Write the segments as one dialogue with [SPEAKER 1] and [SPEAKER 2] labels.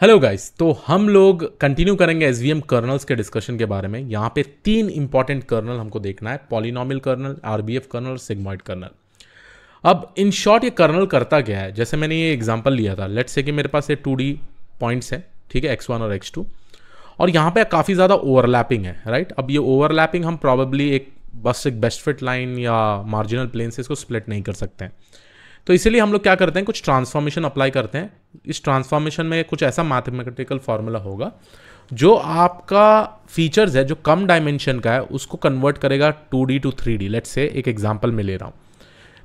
[SPEAKER 1] Hello guys, तो हम लोग कंटिन्यू करेंगे एसवीएम कर्नल्स के डिस्कशन के बारे में। यहाँ पे तीन इंपॉर्टेंट कर्नल हमको देखना है, पॉलिनोमियल कर्नल, आरबीएफ कर्नल और सिग्मॉइड कर्नल। अब इन शॉर्ट ये कर्नल करता क्या है, जैसे मैंने ये एग्जांपल लिया था, लेट्स से कि मेरे पास ये 2D पॉइंट्स है, ठीक है, x1 और x2, और यहाँ पे काफ़ी ज़्यादा ओवरलैपिंग है, राइट। अब ये ओवरलैपिंग हम प्रॉबेबली एक बेस्ट फिट लाइन या मार्जिनल प्लेन से इसको स्प्लिट नहीं कर सकते हैं, तो इसीलिए हम लोग क्या करते हैं, कुछ ट्रांसफॉर्मेशन अप्लाई करते हैं। इस ट्रांसफॉर्मेशन में कुछ ऐसा मैथमेटिकल फॉर्मूला होगा जो आपका फीचर्स है जो कम डायमेंशन का है उसको कन्वर्ट करेगा 2D to 3D। Let's say एक एग्जांपल में ले रहा हूँ,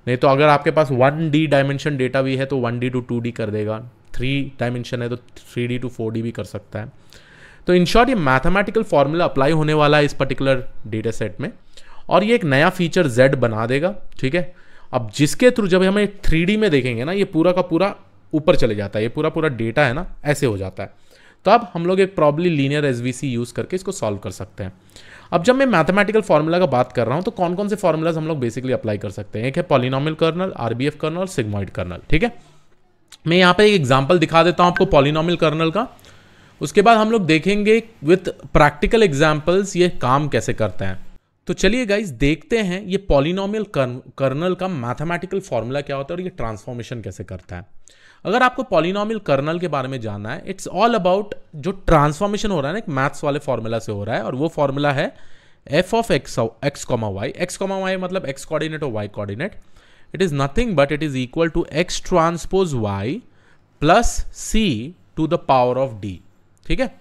[SPEAKER 1] नहीं तो अगर आपके पास 1D डायमेंशन डेटा भी है तो 1D टू 2D कर देगा, 3 डायमेंशन है तो 3D टू 4D भी कर सकता है। तो इन शॉर्ट ये मैथमेटिकल फॉर्मूला अप्लाई होने वाला है इस पर्टिकुलर डेटा सेट में, और ये एक नया फीचर Z बना देगा, ठीक है। अब जिसके थ्रू जब हमें 3D में देखेंगे ना, ये पूरा का पूरा ऊपर चले जाता है, ये पूरा डेटा है ना, ऐसे हो जाता है। तो अब हम लोग एक प्रॉब्ली लीनियर एसवीसी यूज करके इसको सॉल्व कर सकते हैं। अब जब मैं मैथमेटिकल फॉर्मूला का बात कर रहा हूं तो कौन कौन से फॉर्मूलाज हम लोग बेसिकली अप्लाई कर सकते हैं। एक है पॉलिनोमियल कर्नल, आरबीएफ कर्नल और सिग्मॉइड कर्नल, ठीक है। मैं यहाँ पे एक एग्जाम्पल दिखा देता हूँ आपको पॉलिनोमियल कर्नल का, उसके बाद हम लोग देखेंगे विथ प्रैक्टिकल एग्जाम्पल्स ये काम कैसे करते हैं। तो चलिए गाइस देखते हैं ये पॉलिनोमियल कर्नल का मैथमेटिकल फॉर्मूला क्या होता है और ये ट्रांसफॉर्मेशन कैसे करता है। अगर आपको पॉलिनोमियल कर्नल के बारे में जानना है, इट्स ऑल अबाउट जो ट्रांसफॉर्मेशन हो रहा है ना, एक मैथ्स वाले फॉर्मूला से हो रहा है, और वो फॉर्मूला है F of X comma Y मतलब एक्स कोऑर्डिनेट और Y coordinate. It is nothing but it is equal to X transpose Y plus C to the power of D, ठीक है।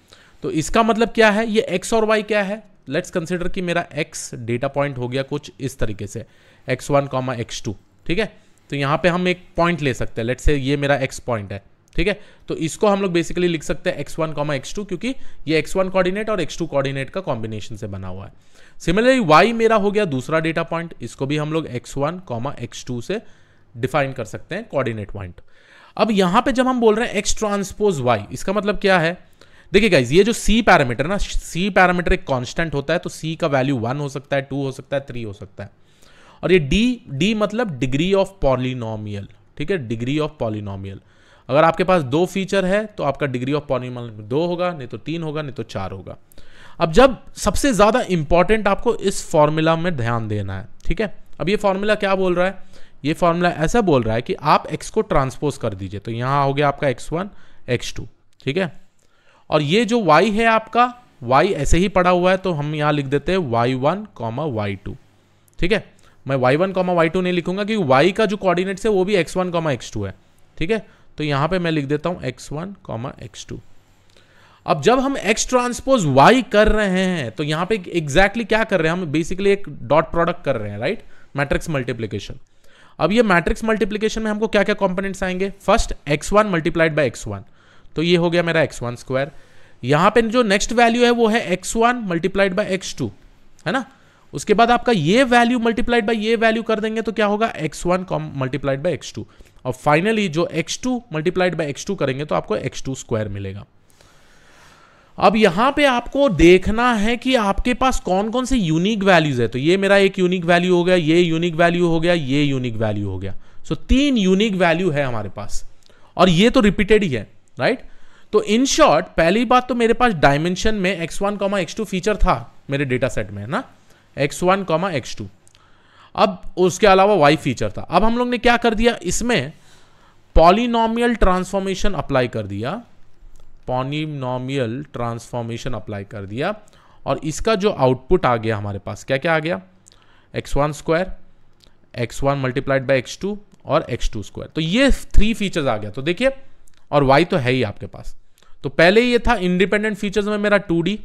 [SPEAKER 1] तो इसका मतलब क्या है, ये एक्स और वाई क्या है, लेट्स कंसिडर कि मेरा x डेटा पॉइंट हो गया कुछ इस तरीके से x1, x2, ठीक है। तो यहाँ पे हम एक पॉइंट ले सकते हैं, लेट्स से ये मेरा x पॉइंट है, ठीक है। तो इसको हम लोग बेसिकली लिख सकते हैं x1, x2, क्योंकि ये x1 कोऑर्डिनेट और x2 कोऑर्डिनेट का कॉम्बिनेशन से बना हुआ है। सिमिलरली y मेरा हो गया दूसरा डेटा पॉइंट, इसको भी हम लोग x1, x2 से डिफाइन कर सकते हैं कोऑर्डिनेट पॉइंट। अब यहाँ पे जब हम बोल रहे हैं x ट्रांसपोज y, इसका मतलब क्या है, देखिए गाइज, ये जो c पैरामीटर ना, c पैरामीटर एक कांस्टेंट होता है, तो c का वैल्यू 1 हो सकता है, 2 हो सकता है, 3 हो सकता है। और ये d मतलब डिग्री ऑफ पॉलिनोमियल, ठीक है, डिग्री ऑफ पॉलिनोमियल। अगर आपके पास 2 फीचर है तो आपका डिग्री ऑफ पॉलिनोमियल 2 होगा, नहीं तो 3 होगा, नहीं तो 4 होगा। अब जब सबसे ज्यादा इंपॉर्टेंट आपको इस फॉर्मूला में ध्यान देना है, ठीक है। अब ये फॉर्मूला क्या बोल रहा है, ये फॉर्मूला ऐसा बोल रहा है कि आप x को ट्रांसपोज कर दीजिए, तो यहां हो गया आपका x1, x2, ठीक है। और ये जो y है आपका, y ऐसे ही पड़ा हुआ है, तो हम यहां लिख देते हैं y1, y2, ठीक है। मैं y1, y2 नहीं लिखूंगा क्योंकि y का जो कोऑर्डिनेट्स है वो भी x1, x2 है, ठीक है। तो यहां पे मैं लिख देता हूं x1, x2। अब जब हम x ट्रांसपोज y कर रहे हैं तो यहां पे एग्जैक्टली क्या कर रहे हैं, हम बेसिकली एक डॉट प्रोडक्ट कर रहे हैं, राइट, मैट्रिक्स मल्टीप्लीकेशन। अब ये मैट्रिक्स मल्टीप्लीकेशन में हमको क्या क्या कॉम्पोनेंट्स आएंगे, first x1 multiplied by x1, तो ये हो गया मेरा x1 स्क्वायर। यहां पे जो नेक्स्ट वैल्यू है वो है x1 मल्टीप्लाइड बाय x2, है ना। उसके बाद आपका ये वैल्यू मल्टीप्लाइड बाय ये वैल्यू कर देंगे तो क्या होगा, x1 मल्टीप्लाइड बाय x2, और फाइनली जो x2 मल्टीप्लाइड बाय x2 करेंगे तो आपको x2 स्क्वायर मिलेगा। अब यहां पे आपको देखना है कि आपके पास कौन कौन से यूनिक वैल्यूज है, तो ये मेरा एक यूनिक वैल्यू हो गया, ये यूनिक वैल्यू हो गया, ये यूनिक वैल्यू हो गया। सो 3 यूनिक वैल्यू है हमारे पास, और ये तो रिपीटेड ही है, राइट। तो इन शॉर्ट पहली बात तो मेरे पास डायमेंशन में x1, x2 फीचर था मेरे डेटा सेट में, है ना, x1, x2। अब उसके अलावा y फीचर था। अब हम लोग ने क्या कर दिया, इसमें पॉलिनोमियल ट्रांसफॉर्मेशन अप्लाई कर दिया, पॉलिनोमियल ट्रांसफॉर्मेशन अप्लाई कर दिया, और इसका जो आउटपुट आ गया हमारे पास क्या क्या आ गया, x1 square, x1 multiplied by x2 और x2 स्क्वायर। तो ये 3 फीचर्स आ गया। तो देखिए, और y तो है ही आपके पास, तो पहले ये था इंडिपेंडेंट फीचर्स में मेरा 2D,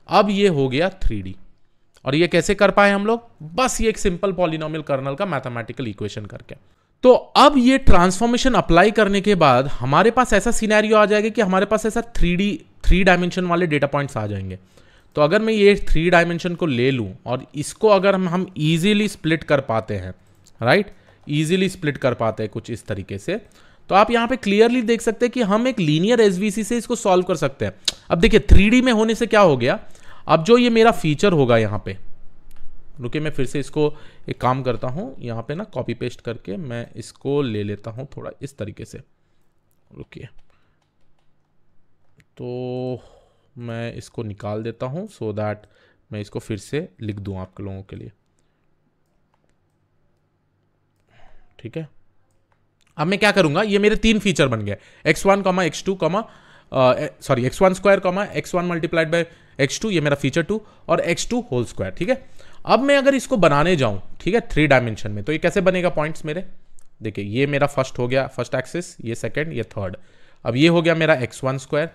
[SPEAKER 1] अब ये हो गया 3D। और ये कैसे कर पाए हम लोग, बस ये एक सिंपल पॉलिनोमियल कर्नल का मैथमेटिकल इक्वेशन करके। तो अब ये ट्रांसफॉर्मेशन अप्लाई करने के बाद हमारे पास ऐसा सिनेरियो आ जाएगा कि हमारे पास ऐसा 3 डायमेंशन वाले डेटा पॉइंट्स आ जाएंगे। तो अगर मैं ये 3 डायमेंशन को ले लूं और इसको अगर हम इजीली स्प्लिट कर पाते हैं, राइट, इजीली स्प्लिट कर पाते हैं कुछ इस तरीके से, तो आप यहां पे क्लियरली देख सकते हैं कि हम एक लीनियर एसवीसी से इसको सॉल्व कर सकते हैं। अब देखिए 3D में होने से क्या हो गया, अब जो ये मेरा फीचर होगा यहां पे, रुकिए मैं फिर से इसको एक काम करता हूं, यहां पे ना कॉपी पेस्ट करके मैं इसको ले लेता हूं थोड़ा इस तरीके से, रुकिए, तो मैं इसको निकाल देता हूँ सो दैट मैं इसको फिर से लिख दूँ आप लोगों के लिए, ठीक है। अब मैं क्या करूंगा, ये मेरे 3 फीचर बन गए, x1, x2, x1 square, x1 multiplied by x2, ये मेरा फीचर 2, और x2 होल स्क्वायर, ठीक है। अब मैं अगर इसको बनाने जाऊं, ठीक है, 3 डायमेंशन में, तो ये कैसे बनेगा पॉइंट्स मेरे, देखिए ये मेरा फर्स्ट हो गया, फर्स्ट एक्सिस, ये सेकंड, ये थर्ड। अब ये हो गया मेरा x1 स्क्वायर,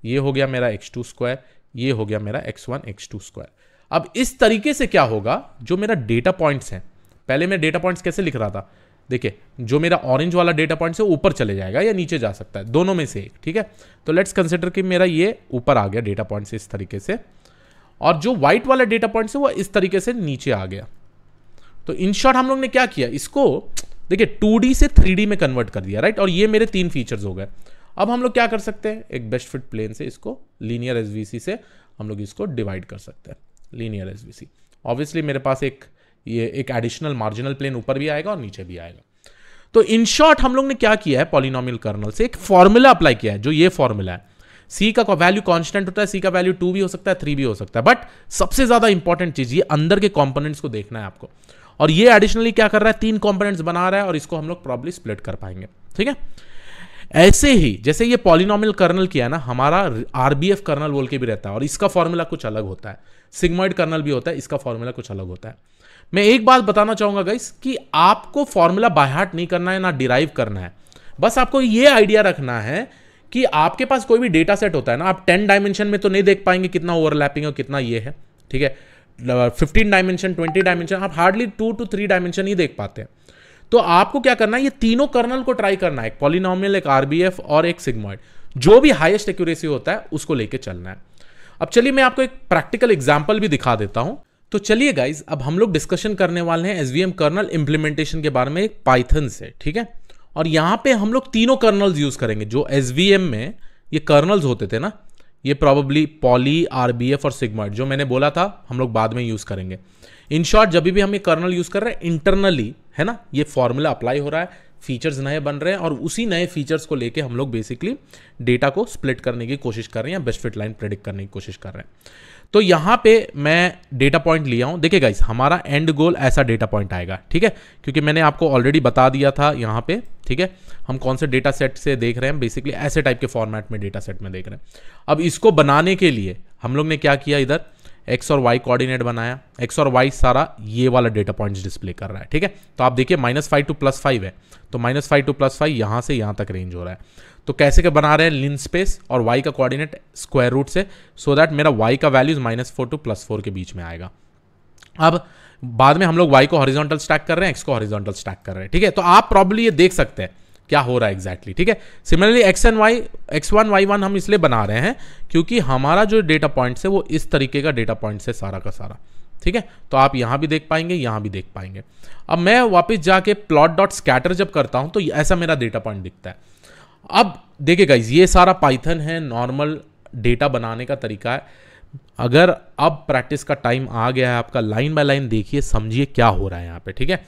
[SPEAKER 1] ये हो गया मेरा x2 स्क्वायर, ये हो गया मेरा x1 x2 स्क्वायर। अब इस तरीके से क्या होगा, जो मेरा डेटा पॉइंट्स हैं, पहले मैं डेटा पॉइंट्स कैसे लिख रहा था, देखिए जो मेरा ऑरेंज वाला डेटा पॉइंट है ऊपर चले जाएगा या नीचे जा सकता है, दोनों में से एक, ठीक है। तो लेट्स कंसिडर कि मेरा ये ऊपर आ गया डेटा पॉइंट से इस तरीके से, और जो व्हाइट वाला डेटा पॉइंट है वो इस तरीके से नीचे आ गया। तो इन शॉर्ट हम लोग ने क्या किया, इसको देखिए 2D से 3D में कन्वर्ट कर दिया, राइट। और ये मेरे 3 फीचर्स हो गए। अब हम लोग क्या कर सकते हैं, एक बेस्ट फिट प्लेन से इसको लीनियर एसवीसी से हम लोग इसको डिवाइड कर सकते हैं, लीनियर एसवीसी। ऑब्वियसली मेरे पास एक एडिशनल मार्जिनल प्लेन ऊपर भी आएगा और नीचे भी आएगा। तो इन शॉर्ट हम लोग ने क्या किया है, पॉलिनोमियल कर्नल से एक फॉर्मूला अप्लाई किया है, जो ये फॉर्मूला है। सी का वैल्यू कांस्टेंट होता है, सी का वैल्यू 2 भी हो सकता है, 3 भी हो सकता है, बट सबसे ज्यादा इंपॉर्टेंट चीज ये अंदर के कंपोनेंट्स को देखना है आपको। और ये एडिशनली क्या कर रहा है, 3 कंपोनेंट्स बना रहा है, और इसको हम लोग प्रॉब्ली स्प्लिट कर पाएंगे, ठीक है। ऐसे ही जैसे ये पॉलिनोमियल कर्नल किया है ना, हमारा आरबीएफ कर्नल बोल के भी रहता है, और इसका फॉर्मूला कुछ अलग होता है। सिग्मॉइड कर्नल भी होता है, इसका फॉर्मूला कुछ अलग होता है। मैं एक बात बताना चाहूंगा गाइस कि आपको फॉर्मूला बाय हार्ट नहीं करना है, ना डिराइव करना है। बस आपको ये आइडिया रखना है कि आपके पास कोई भी डेटा सेट होता है ना, आप 10 डायमेंशन में तो नहीं देख पाएंगे कितना ओवरलैपिंग है, कितना ये है, ठीक है। 15 डायमेंशन, 20 डायमेंशन, आप हार्डली 2 to 3 डायमेंशन ही देख पाते हैं। तो आपको क्या करना है, ये तीनों कर्नल को ट्राई करना है, एक पॉलिनोमियल, एक आरबीएफ और एक सिग्मॉइड। जो भी हाईएस्ट एक्यूरेसी होता है उसको लेके चलना है। अब चलिए मैं आपको एक प्रैक्टिकल एग्जांपल भी दिखा देता हूं। तो चलिए गाइज, अब हम लोग डिस्कशन करने वाले हैं एसवीएम कर्नल इंप्लीमेंटेशन के बारे में एक पाइथन से, ठीक है। और यहां पे हम लोग तीनों कर्नल्स यूज करेंगे जो एसवीएम में ये कर्नल्स होते थे ना, ये प्रॉबेबली पॉली, आरबीएफ और सिग्मॉइड, जो मैंने बोला था हम लोग बाद में यूज करेंगे। इन शॉर्ट जब भी हम ये कर्नल यूज कर रहे हैं इंटरनली, है ना, ये फॉर्मूला अप्लाई हो रहा है, फीचर्स नए बन रहे हैं, और उसी नए फीचर्स को लेके हम लोग बेसिकली डेटा को स्प्लिट करने की कोशिश कर रहे हैं, या बेस्ट फिट लाइन प्रेडिक्ट करने की कोशिश कर रहे हैं। तो यहां पे मैं डेटा पॉइंट लिया हूं, देखिए गाइस हमारा एंड गोल ऐसा डेटा पॉइंट आएगा, ठीक है, क्योंकि मैंने आपको ऑलरेडी बता दिया था यहां पे, ठीक है, हम कौन से डेटा सेट से देख रहे हैं, बेसिकली ऐसे टाइप के फॉर्मेट में डेटा सेट में देख रहे हैं। अब इसको बनाने के लिए हम लोग ने क्या किया, इधर एक्स और वाई कोऑर्डिनेट बनाया, एक्स और वाई सारा ये वाला डेटा पॉइंट्स डिस्प्ले कर रहा है, ठीक है। तो आप देखिए -5 to +5 है, तो -5 to +5 यहां से यहां तक रेंज हो रहा है। तो कैसे के बना रहे हैं, लिन स्पेस और y का कोऑर्डिनेट स्क्वायर रूट से, सो दैट मेरा y का वैल्यूज -4 to +4 के बीच में आएगा। अब बाद में हम लोग y को हॉरिजॉन्टल स्टैक कर रहे हैं, x को हॉरिजॉन्टल स्टैक कर रहे हैं, ठीक है। तो आप प्रॉब्ली ये देख सकते हैं क्या हो रहा है एग्जैक्टली, ठीक है। सिमिलरली x1 y1 हम इसलिए बना रहे हैं क्योंकि हमारा जो डेटा पॉइंट्स है वो इस तरीके का डेटा पॉइंट्स है सारा का सारा, ठीक है। तो आप यहां भी देख पाएंगे, यहां भी देख पाएंगे। अब मैं वापस जाके plot.scatter जब करता हूं तो ऐसा मेरा डेटा पॉइंट दिखता है। अब देखिए गाइज, ये सारा पाइथन है, नॉर्मल डेटा बनाने का तरीका है। अगर अब प्रैक्टिस का टाइम आ गया है आपका, लाइन बाय लाइन देखिए, समझिए क्या हो रहा है यहाँ पे, ठीक है।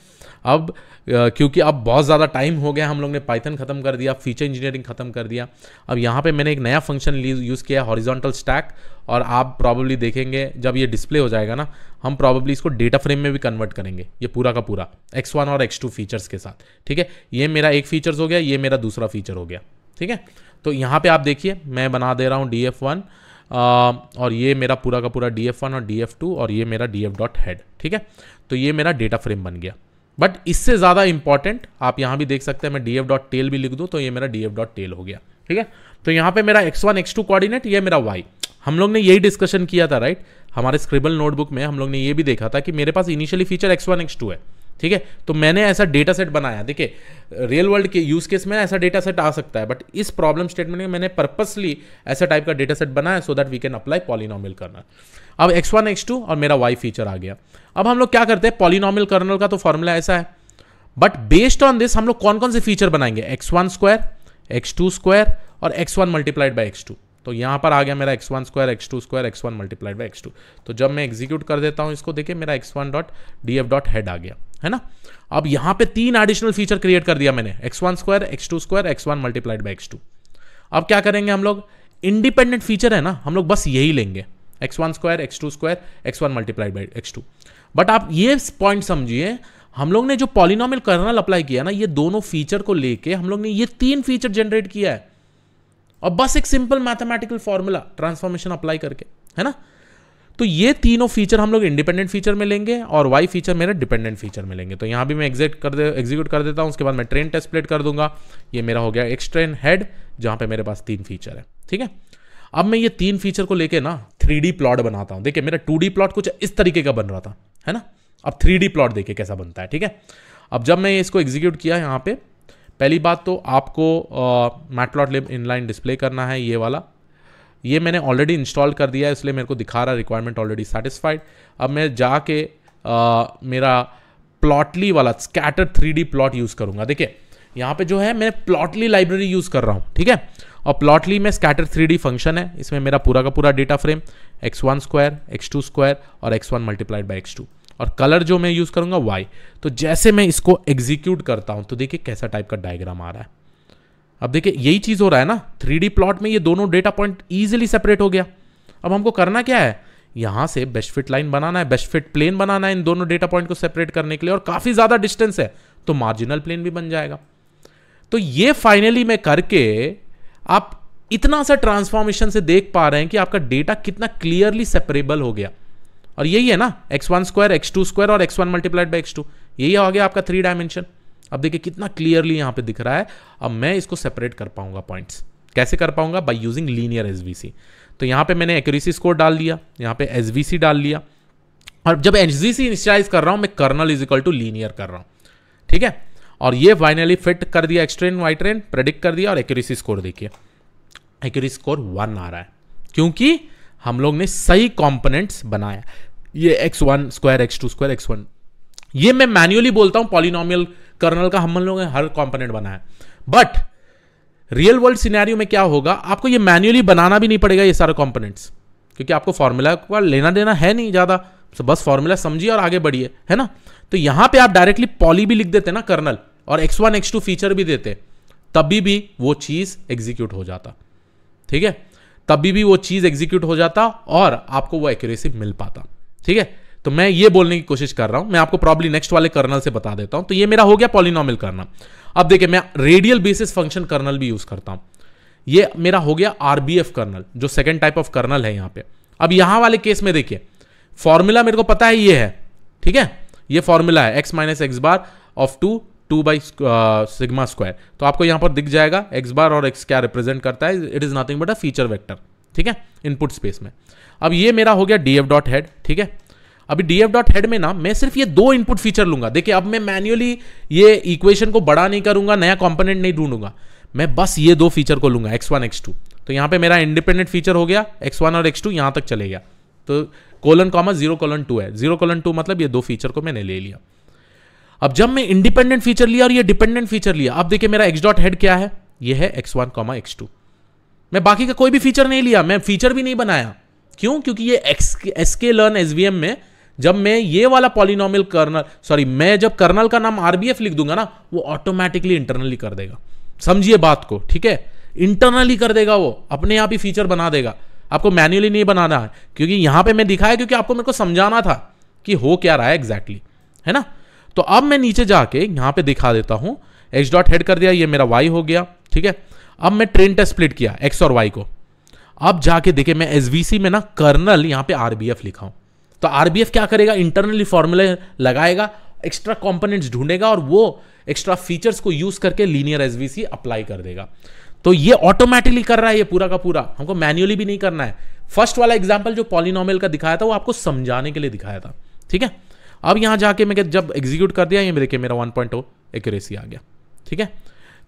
[SPEAKER 1] अब क्योंकि अब बहुत ज़्यादा टाइम हो गया, हम लोग ने पाइथन खत्म कर दिया, फीचर इंजीनियरिंग खत्म कर दिया। अब यहाँ पे मैंने एक नया फंक्शन यूज़ किया, हॉरिजॉन्टल स्टैक, और आप प्रॉबेबली देखेंगे जब ये डिस्प्ले हो जाएगा ना, हम प्रॉबेबली इसको डेटा फ्रेम में भी कन्वर्ट करेंगे, ये पूरा का पूरा x1 और x2 फीचर्स के साथ, ठीक है। ये मेरा एक फीचर्स हो गया, ये मेरा दूसरा फीचर हो गया, ठीक है। तो यहाँ पे आप देखिए मैं बना दे रहा हूँ df1, और ये मेरा पूरा का पूरा df1 और df2, और ये मेरा df.head, ठीक है। तो ये मेरा डेटा फ्रेम बन गया। बट इससे ज़्यादा इंपॉर्टेंट आप यहाँ भी देख सकते हैं, मैं df.tail भी लिख दूँ तो ये मेरा df.tail हो गया, ठीक है। तो यहाँ पे मेरा x1 x2 कोऑर्डिनेट, ये मेरा y। हम लोग ने यही डिस्कशन किया था, राइट। हमारे स्क्रिबल नोटबुक में हम लोग ने ये भी देखा था कि मेरे पास इनिशियली फीचर x1 x2 है, ठीक है। तो मैंने ऐसा डेटा सेट बनाया, देखिए रियल वर्ल्ड के यूज केस में ऐसा डेटा सेट आ सकता है, बट इस प्रॉब्लम स्टेटमेंट में मैंने पर्पसली ऐसा टाइप का डेटा सेट बनाया so that we can apply polynomial kernel. अब x1 x2 और मेरा y फीचर आ गया। अब हम लोग क्या करते हैं, पॉलिनोमियल कर्नल का तो फॉर्मूला ऐसा है, बट बेस्ड ऑन दिस हम लोग कौन कौन से फीचर बनाएंगे, x1 स्क्वायर, x2 स्क्वायर और x1 मल्टीप्लाइड बाय x2। तो यहां पर आ गया मेरा x1 square, x2 square, x1 multiplied by x2। तो जब मैं एग्जीक्यूट कर देता हूं इसको, देखिए मेरा x1.df.head आ गया, है ना। अब यहां पे 3 एडिशनल फीचर क्रिएट कर दिया मैंने, x1 square, x2 square, x1 multiplied by x2। अब क्या करेंगे हम लोग, इंडिपेंडेंट फीचर है ना, हम लोग बस यही लेंगे, x1 square x2 square x1 multiplied by x2। But आप ये पॉइंट समझिए, हम लोग ने जो पॉलिनोमियल कर्नल अप्लाई किया ना, ये दोनों फीचर को लेके हम लोग ने ये 3 फीचर जनरेट किया है, और बस एक simple mathematical formula transformation apply करके, है ना। तो ये तीनों फीचर हम लोग इंडिपेंडेंट फीचर में लेंगे और y फीचर मेरा डिपेंडेंट फीचर में लेंगे। तो यहां भी मैं एग्जीक्यूट कर देता हूं, उसके बाद मैं ट्रेन टेस्ट प्लेट कर दूंगा। ये मेरा हो गया एक्स ट्रेन हेड, जहां पे मेरे पास 3 फीचर है, ठीक है। अब मैं ये 3 फीचर को लेके ना 3D प्लॉट बनाता हूं। देखिए मेरा 2D प्लॉट कुछ इस तरीके का बन रहा था, है ना। अब 3D प्लॉट देखिए कैसा बनता है, ठीक है। अब जब मैं इसको एग्जीक्यूट किया यहाँ पे, पहली बात तो आपको मैटप्लॉटलिब इनलाइन डिस्प्ले करना है, ये वाला। ये मैंने ऑलरेडी इंस्टॉल कर दिया है, इसलिए मेरे को दिखा रहा है रिक्वायरमेंट ऑलरेडी सेटिस्फाइड। अब मैं जाके मेरा प्लॉटली वाला स्कैटर 3D प्लॉट यूज़ करूँगा। देखिए यहाँ पे जो है मैं प्लॉटली लाइब्रेरी यूज़ कर रहा हूँ, ठीक है। और प्लॉटली में स्कैटर 3D फंक्शन है, इसमें मेरा पूरा का पूरा data frame x1 square x2 square और x1 मल्टीप्लाइड बाई x2, और कलर जो मैं यूज़ करूँगा y। तो जैसे मैं इसको एग्जीक्यूट करता हूँ तो देखिए कैसा टाइप का डायग्राम आ रहा है। अब देखिए यही चीज़ हो रहा है ना, 3D प्लॉट में ये दोनों डेटा पॉइंट ईजिली सेपरेट हो गया। अब हमको करना क्या है, यहाँ से बेस्ट फिट लाइन बनाना है, बेस्ट फिट प्लेन बनाना है इन दोनों डेटा पॉइंट को सेपरेट करने के लिए, और काफ़ी ज़्यादा डिस्टेंस है तो मार्जिनल प्लेन भी बन जाएगा। तो ये फाइनली मैं करके आप इतना सा ट्रांसफॉर्मेशन से देख पा रहे हैं कि आपका डेटा कितना क्लियरली सेपरेबल हो गया। और यही है ना x1 स्क्वायर x2 स्क्वायर और x1 मल्टीप्लाइड बाई x2, यही आ गया आपका 3 डायमेंशन। अब देखिए कितना क्लियरली यहां पे दिख रहा है। अब मैं इसको सेपरेट कर पाऊंगा पॉइंट्स, कैसे कर पाऊंगा, बाय यूजिंग लीनियर एसवीसी। तो यहां पे मैंने एक्यूरेसी स्कोर डाल दिया, यहां पे एसवीसी डाल लिया, और जब एसवीसी इनिशियलाइज कर रहा हूं मैं kernel is equal to linear कर रहा हूं, ठीक है। और ये फाइनली फिट कर दिया, X train Y train predict कर दिया, और एक्यूरेसी स्कोर देखिए, एक्यूरेसी स्कोर 1 आ रहा है, क्योंकि हम लोग ने सही कंपोनेंट्स बनाया। ये x1 square x2 square x1, ये मैं मैन्युअली बोलता हूं पॉलिनोमियल कर्नल का हम लोगों ने हर कंपोनेंट बनाया। बट रियल वर्ल्ड सिनेरियो में क्या होगा, आपको ये मैन्युअली बनाना भी नहीं पड़ेगा ये सारे कंपोनेंट्स, क्योंकि आपको फॉर्मूला का लेना देना है नहीं ज्यादा, तो बस फॉर्मूला समझिए और आगे बढ़िए, है ना। तो यहां पे आप डायरेक्टली पॉली भी लिख देते ना कर्नल, और x1 x2 फीचर भी देते, तभी भी वो चीज एग्जीक्यूट हो जाता, ठीक है। तभी भी वो चीज एग्जीक्यूट हो जाता और आपको वो एक्यूरेसी मिल पाता, ठीक है। तो मैं ये बोलने की कोशिश कर रहा हूं, मैं आपको प्रॉब्ली नेक्स्ट वाले कर्नल से बता देता हूं। तो ये मेरा हो गया पॉलिनोमियल कर्नल। अब देखिए मैं रेडियल बेसिस फंक्शन कर्नल भी यूज करता हूं, ये मेरा हो गया आरबीएफ कर्नल, जो सेकंड टाइप ऑफ कर्नल है यहां पे। अब यहां वाले केस में देखिए फॉर्मूला मेरे को पता है ये है, ठीक है। ये फॉर्मूला है x minus x bar of 2 by sigma square. तो आपको यहां पर दिख जाएगा x बार और x क्या रिप्रेजेंट करता है, it is nothing but a feature vector, ठीक है, इनपुट स्पेस में। अब ये मेरा हो गया df डॉट हेड, ठीक है। अभी df डॉट हेड में ना मैं सिर्फ ये 2 इनपुट फीचर लूंगा। देखिए अब मैं मैन्युअली ये इक्वेशन को बड़ा नहीं करूंगा, नया कंपोनेंट नहीं ढूंढूंगा, मैं बस ये 2 फीचर को लूंगा x1 x2। तो यहां पे मेरा इंडिपेंडेंट फीचर हो गया x1 और x2, यहां तक चले गया। तो कोलन कॉमा 0:2 है, 0:2 मतलब ये 2 फीचर को मैंने ले लिया। अब जब मैं इंडिपेंडेंट फीचर लिया और ये डिपेंडेंट फीचर लिया, अब देखिए मेरा x डॉट हेड क्या है, ये है x1 x2। मैं बाकी का कोई भी फीचर नहीं लिया, मैं फीचर भी नहीं बनाया। क्यों? क्योंकि ये एसके लर्न एसवीएम में जब मैं ये वाला पॉलिनोमियल कर्नल, सॉरी मैं जब कर्नल का नाम आरबीएफ लिख दूंगा ना, वो ऑटोमेटिकली इंटरनली कर देगा। समझिए बात को, ठीक है, इंटरनली कर देगा, वो अपने आप ही फीचर बना देगा, आपको मैन्युअली नहीं बनाना है। क्योंकि यहां पे मैं दिखाया क्योंकि आपको मेरे को समझाना था कि हो क्या रहा है एग्जैक्टली, है ना। तो अब मैं नीचे जाके यहां पे दिखा देता हूं, एक्स डॉट हेड कर दिया, ये मेरा वाई हो गया, ठीक है। अब मैं ट्रेन टेस्ट स्प्लिट किया एक्स और वाई को। अब जाके देखिए मैं एसवीसी में ना कर्नल यहां पे आरबीएफ लिखा हूं। तो आरबीएफ क्या करेगा, इंटरनली फॉर्मूले लगाएगा, एक्स्ट्रा कंपोनेंट्स ढूंढेगा और वो एक्स्ट्रा फीचर्स को यूज करके लीनियर एसवीसी अप्लाई कर देगा। तो ये ऑटोमेटिकली कर रहा है ये पूरा का पूरा, हमको मैन्युअली भी नहीं करना है। फर्स्ट वाला एग्जांपल जो पॉलिनोमियल का दिखाया था वो आपको समझाने के लिए दिखाया था, ठीक है। अब यहां जाके मैं जब एग्जीक्यूट कर दिया, ये देखिए मेरा 1.0 एक्यूरेसी आ गया, ठीक है।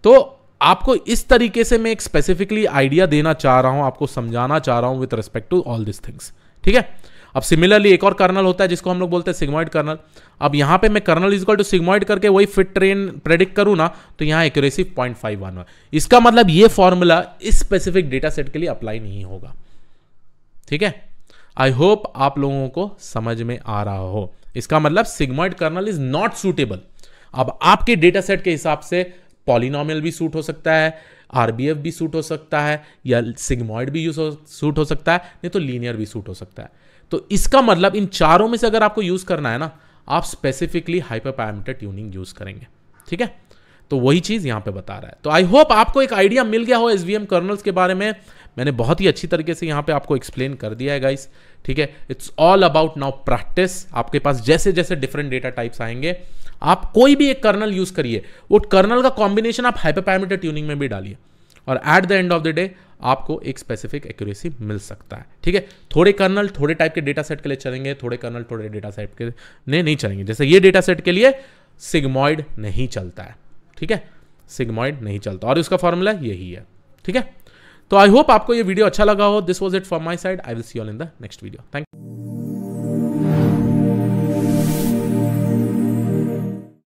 [SPEAKER 1] तो आपको इस तरीके से मैं एक स्पेसिफिकली आइडिया देना चाह रहा हूं, आपको समझाना चाह रहा हूं with respect to all this things, ठीक है। अब सिमिलरली एक और कर्नल होता है जिसको हम लोग बोलते हैं सिग्मॉइड कर्नल। अब यहां पे मैं kernel is equal to sigmoid करके वही फिट ट्रेन प्रेडिक्ट करूं ना, तो यहां एक्यूरेसी 0.51 है। इसका मतलब ये फॉर्मूला इस स्पेसिफिक डेटा सेट के लिए अप्लाई नहीं होगा, ठीक है। आई होप आप लोगों को समझ में आ रहा हो। इसका मतलब sigmoid kernel is not suitable. अब आपके डेटा सेट के हिसाब से पॉलिनोमियल भी सूट हो सकता है, RBF भी सूट हो सकता है, या सिग्मॉइड भी सूट हो सकता है, नहीं तो लीनियर भी सूट हो सकता है। तो इसका मतलब इन चारों में से अगर आपको यूज करना है ना, आप specifically hyper parameter tuning use करेंगे, ठीक है। तो वही चीज यहां पे बता रहा है। तो आई होप आपको एक आइडिया मिल गया हो एसवीएम कर्नल्स के बारे में। मैंने बहुत ही अच्छी तरीके से यहां पे आपको एक्सप्लेन कर दिया है गाइस, ठीक है। It's all about now practice. आपके पास जैसे जैसे डिफरेंट डेटा टाइप्स आएंगे, आप कोई भी एक कर्नल यूज करिए, वो कर्नल का कॉम्बिनेशन आप हाइपर पैरामीटर ट्यूनिंग में भी डालिए, और at the end of the day आपको एक स्पेसिफिक एक्यूरेसी मिल सकता है, ठीक है। थोड़े कर्नल थोड़े टाइप के डेटा सेट के लिए चलेंगे, थोड़े कर्नल थोड़े डेटा सेट के लिए नहीं चलेंगे। जैसे ये डेटा सेट के लिए सिग्मॉइड नहीं चलता है, ठीक है, सिग्मॉइड नहीं चलता, और उसका फॉर्मूला यही है, ठीक है। तो आई होप आपको ये वीडियो अच्छा लगा हो। This was it from my side. I will see you all in the next video. Thank you.